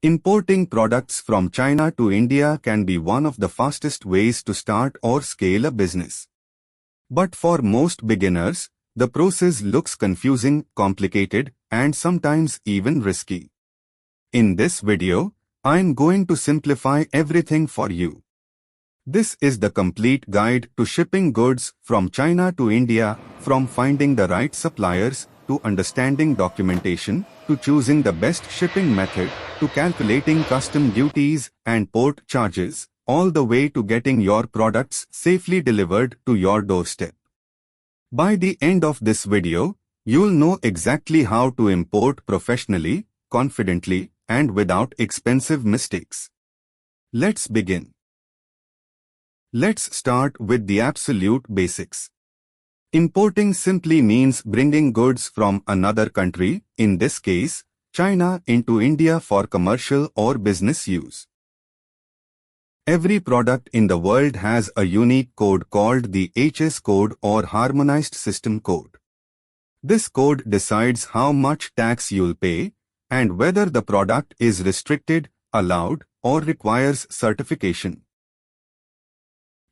Importing products from China to India can be one of the fastest ways to start or scale a business. But for most beginners, the process looks confusing, complicated, and sometimes even risky. In this video, I'm going to simplify everything for you. This is the complete guide to shipping goods from China to India, from finding the right suppliers, to understanding documentation, to choosing the best shipping method, to calculating custom duties and port charges, all the way to getting your products safely delivered to your doorstep. By the end of this video, you'll know exactly how to import professionally, confidently, and without expensive mistakes. Let's begin. Let's start with the absolute basics. Importing simply means bringing goods from another country, in this case, China, into India for commercial or business use. Every product in the world has a unique code called the HS code or Harmonized System Code. This code decides how much tax you'll pay and whether the product is restricted, allowed, or requires certification.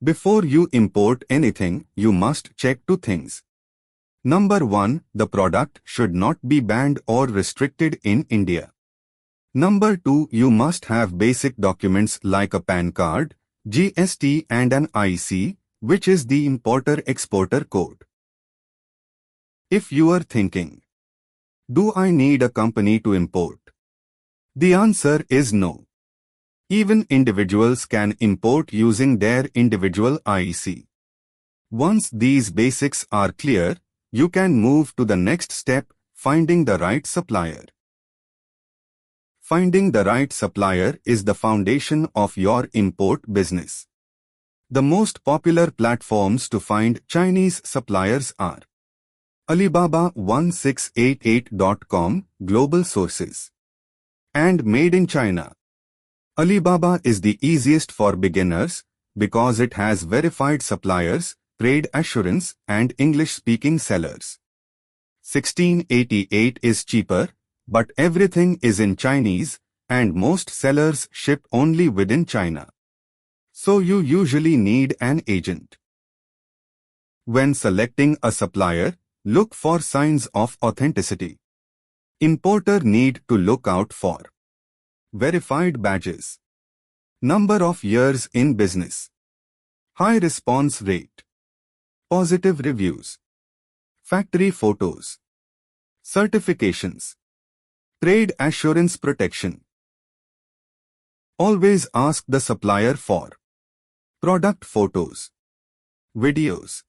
Before you import anything, you must check two things. Number 1, the product should not be banned or restricted in India. Number 2, you must have basic documents like a PAN card, GST and an IC, which is the Importer-Exporter Code. If you are thinking, do I need a company to import? The answer is no. Even individuals can import using their individual IEC. Once these basics are clear, you can move to the next step, finding the right supplier. Finding the right supplier is the foundation of your import business. The most popular platforms to find Chinese suppliers are Alibaba1688.com, Global Sources, and Made in China. Alibaba is the easiest for beginners because it has verified suppliers, trade assurance, and English-speaking sellers. 1688 is cheaper, but everything is in Chinese, and most sellers ship only within China. So you usually need an agent. When selecting a supplier, look for signs of authenticity. Importer need to look out for verified badges, number of years in business, high response rate, positive reviews, factory photos, certifications, trade assurance protection. Always ask the supplier for product photos, videos,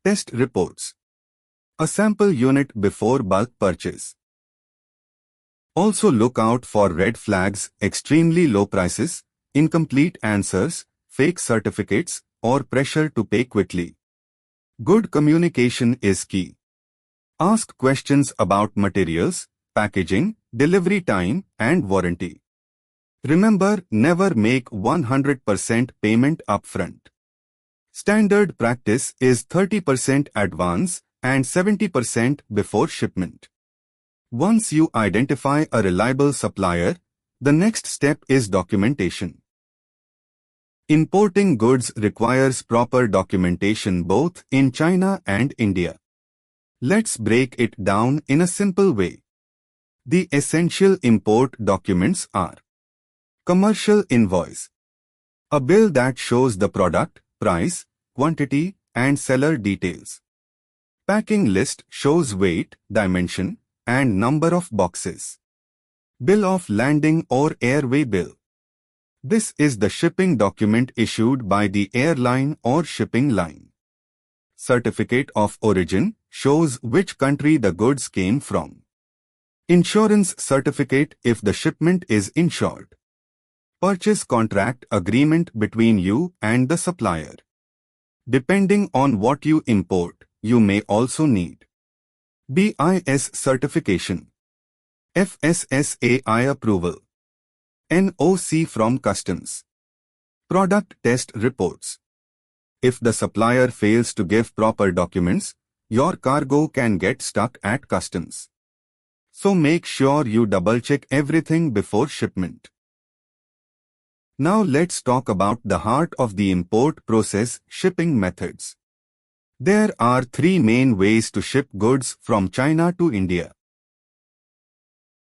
test reports, a sample unit before bulk purchase. Also look out for red flags, extremely low prices, incomplete answers, fake certificates, or pressure to pay quickly. Good communication is key. Ask questions about materials, packaging, delivery time, and warranty. Remember, never make 100% payment upfront. Standard practice is 30% advance and 70% before shipment. Once you identify a reliable supplier, the next step is documentation. Importing goods requires proper documentation both in China and India. Let's break it down in a simple way. The essential import documents are commercial invoice, a bill that shows the product, price, quantity, and seller details. Packing list shows weight, dimension, and number of boxes. Bill of lading or airway bill. This is the shipping document issued by the airline or shipping line. Certificate of origin shows which country the goods came from. Insurance certificate if the shipment is insured. Purchase contract agreement between you and the supplier. Depending on what you import, you may also need BIS certification, FSSAI approval, NOC from customs, product test reports. If the supplier fails to give proper documents, your cargo can get stuck at customs. So make sure you double-check everything before shipment. Now let's talk about the heart of the import process, shipping methods. There are three main ways to ship goods from China to India.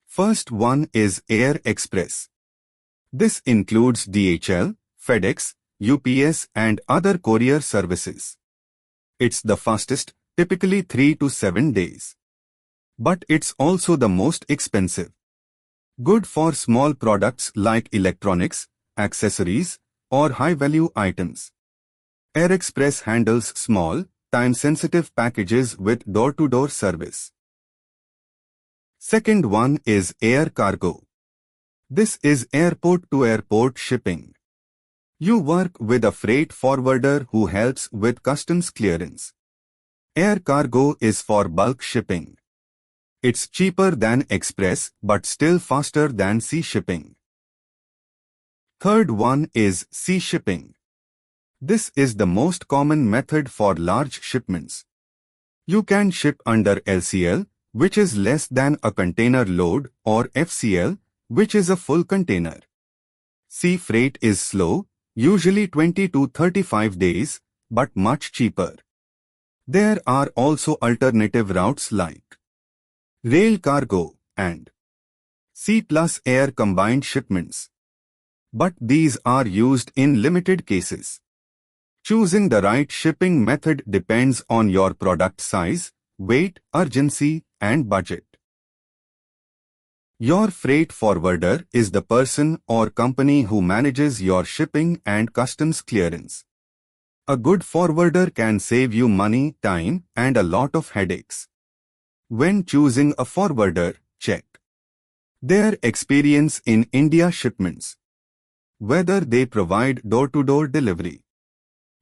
First one is Air Express. This includes DHL, FedEx, UPS and other courier services. It's the fastest, typically 3 to 7 days. But it's also the most expensive. Good for small products like electronics, accessories, or high-value items. Air Express handles small, time-sensitive packages with door-to-door service. Second one is air cargo. This is airport-to-airport shipping. You work with a freight forwarder who helps with customs clearance. Air cargo is for bulk shipping. It's cheaper than express but still faster than sea shipping. Third one is sea shipping. This is the most common method for large shipments. You can ship under LCL, which is less than a container load, or FCL, which is a full container. Sea freight is slow, usually 20 to 35 days, but much cheaper. There are also alternative routes like rail cargo and sea plus air combined shipments. But these are used in limited cases. Choosing the right shipping method depends on your product size, weight, urgency, and budget. Your freight forwarder is the person or company who manages your shipping and customs clearance. A good forwarder can save you money, time, and a lot of headaches. When choosing a forwarder, check their experience in India shipments, whether they provide door-to-door delivery,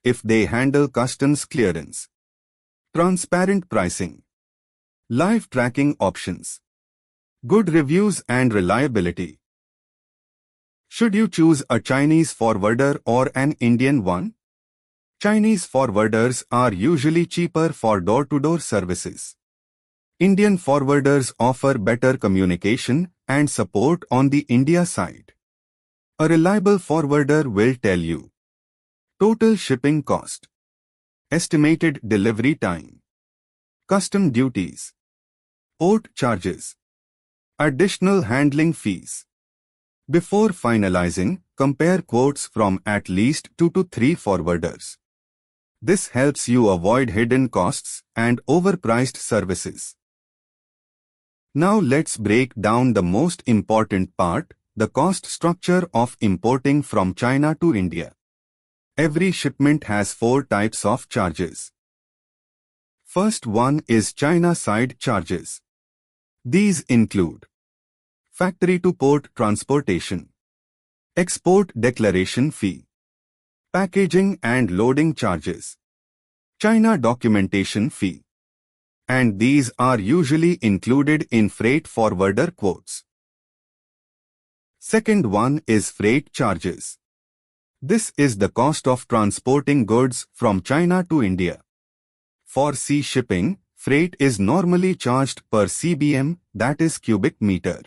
if they handle customs clearance, transparent pricing, live tracking options, good reviews and reliability. Should you choose a Chinese forwarder or an Indian one? Chinese forwarders are usually cheaper for door-to-door services. Indian forwarders offer better communication and support on the India side. A reliable forwarder will tell you total shipping cost, estimated delivery time, custom duties, port charges, additional handling fees. Before finalizing, compare quotes from at least 2 to 3 forwarders. This helps you avoid hidden costs and overpriced services. Now let's break down the most important part, the cost structure of importing from China to India. Every shipment has 4 types of charges. First one is China side charges. These include factory to port transportation, export declaration fee, packaging and loading charges, China documentation fee, and these are usually included in freight forwarder quotes. Second one is freight charges. This is the cost of transporting goods from China to India. For sea shipping, freight is normally charged per CBM, that is cubic meter.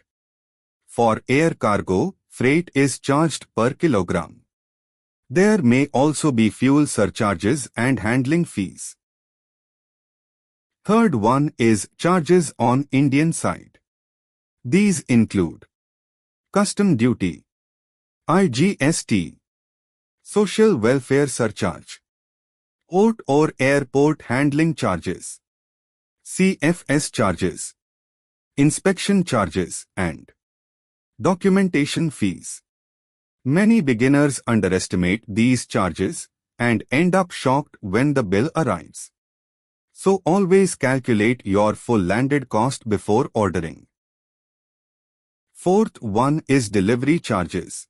For air cargo, freight is charged per kilogram. There may also be fuel surcharges and handling fees. Third one is charges on Indian side. These include custom duty, IGST, social welfare surcharge, port or airport handling charges, CFS charges, inspection charges, and documentation fees. Many beginners underestimate these charges and end up shocked when the bill arrives. So always calculate your full landed cost before ordering. Fourth one is delivery charges.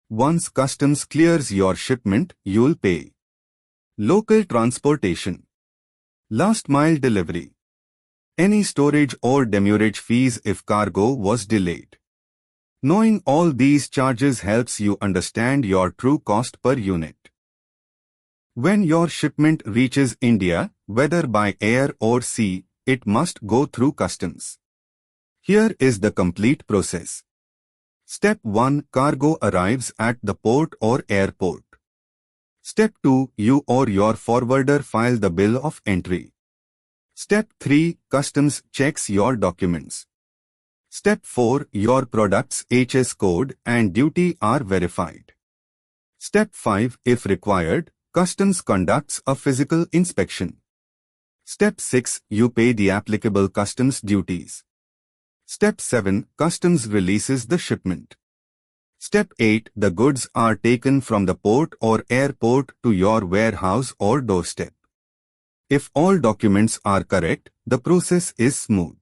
Once customs clears your shipment, you'll pay local transportation, last mile delivery, any storage or demurrage fees if cargo was delayed. Knowing all these charges helps you understand your true cost per unit. When your shipment reaches India, whether by air or sea, it must go through customs. Here is the complete process. Step 1. Cargo arrives at the port or airport. Step 2. You or your forwarder file the bill of entry. Step 3. Customs checks your documents. Step 4. Your product's HS code and duty are verified. Step 5. If required, Customs conducts a physical inspection. Step 6. You pay the applicable customs duties. Step 7. Customs releases the shipment. Step 8. The goods are taken from the port or airport to your warehouse or doorstep. If all documents are correct, the process is smooth.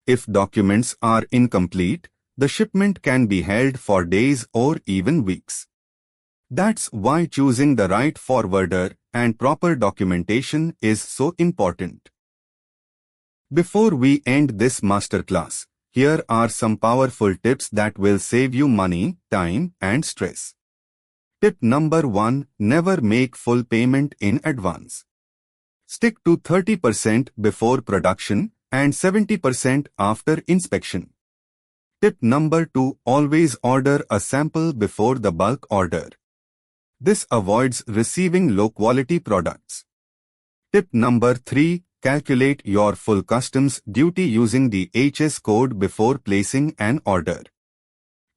If documents are incomplete, the shipment can be held for days or even weeks. That's why choosing the right forwarder and proper documentation is so important. Before we end this masterclass, here are some powerful tips that will save you money, time, and stress. Tip number 1. Never make full payment in advance. Stick to 30% before production and 70% after inspection. Tip number 2. Always order a sample before the bulk order. This avoids receiving low-quality products. Tip number 3. Calculate your full customs duty using the HS code before placing an order.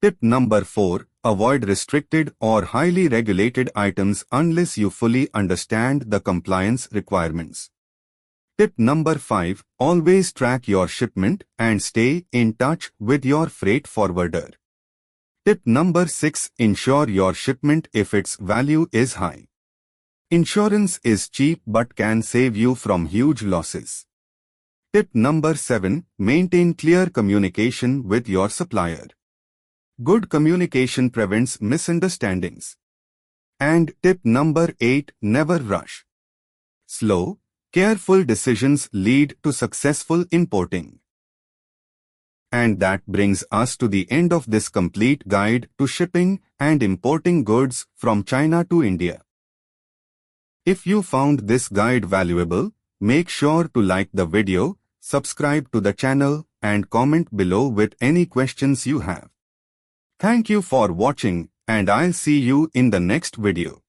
Tip number 4. Avoid restricted or highly regulated items unless you fully understand the compliance requirements. Tip number 5. Always track your shipment and stay in touch with your freight forwarder. Tip number 6. Insure your shipment if its value is high. Insurance is cheap but can save you from huge losses. Tip number 7. Maintain clear communication with your supplier. Good communication prevents misunderstandings. And tip number 8. Never rush. Slow, careful decisions lead to successful importing. And that brings us to the end of this complete guide to shipping and importing goods from China to India. If you found this guide valuable, make sure to like the video, subscribe to the channel, and comment below with any questions you have. Thank you for watching, and I'll see you in the next video.